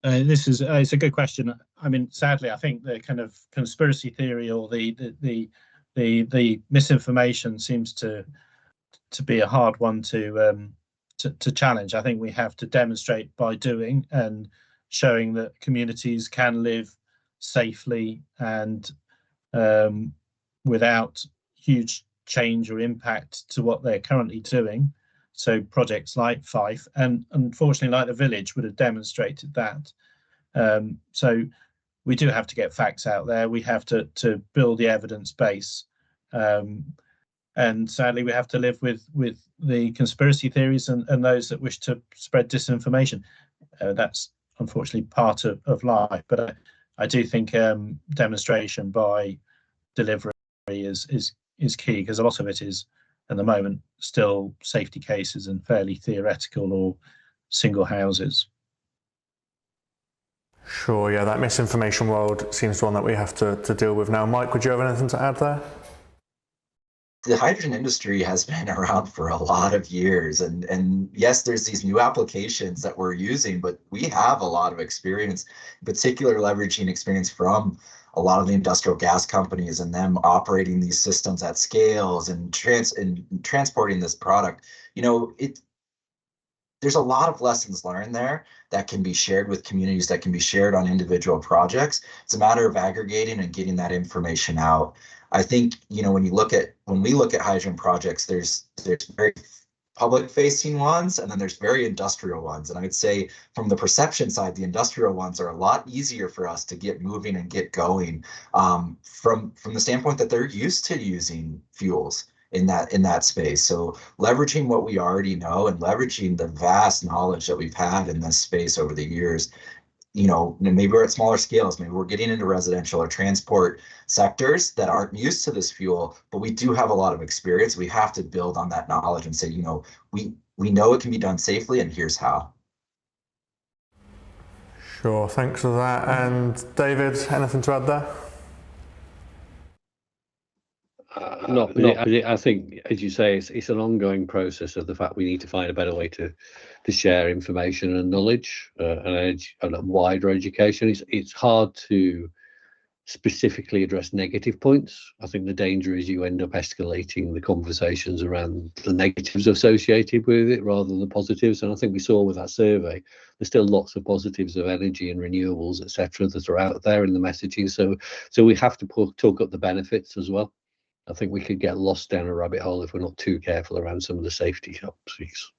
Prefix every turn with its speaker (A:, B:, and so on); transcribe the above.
A: This is it's a good question. I mean, sadly, I think the kind of conspiracy theory or the misinformation seems to be a hard one to challenge. I think we have to demonstrate by doing and showing that communities can live safely and without huge change or impact to what they're currently doing. So projects like Fife and unfortunately like the Village would have demonstrated that. So we do have to get facts out there. We have to build the evidence base. And sadly, we have to live with the conspiracy theories and those that wish to spread disinformation. That's unfortunately part of life. But I do think demonstration by delivery is key, because a lot of it is, at the moment, still safety cases and fairly theoretical or single houses.
B: Sure, yeah, that misinformation world seems one that we have to deal with now. Mike, would you have anything to add there?
C: The hydrogen industry has been around for a lot of years, and yes, there's these new applications that we're using, but we have a lot of experience, in particular leveraging experience from a lot of the industrial gas companies and them operating these systems at scales and transporting this product. You know, there's a lot of lessons learned there that can be shared with communities, that can be shared on individual projects. It's a matter of aggregating and getting that information out. I think, you know, when we look at hydrogen projects, there's very public-facing ones, and then there's very industrial ones. And I would say from the perception side, the industrial ones are a lot easier for us to get moving and get going, from the standpoint that they're used to using fuels in that space. So leveraging what we already know and leveraging the vast knowledge that we've had in this space over the years. You know, maybe we're at smaller scales, maybe we're getting into residential or transport sectors that aren't used to this fuel, but we do have a lot of experience. We have to build on that knowledge and say, you know, we know it can be done safely, and here's how.
B: Sure, thanks for that. And David, anything to add there?
D: I think, as you say, it's an ongoing process of the fact we need to find a better way to share information and knowledge and wider education. It's hard to specifically address negative points. I think the danger is you end up escalating the conversations around the negatives associated with it rather than the positives. And I think we saw with that survey, there's still lots of positives of energy and renewables, etc., that are out there in the messaging. So we have to talk up the benefits as well. I think we could get lost down a rabbit hole if we're not too careful around some of the safety topics.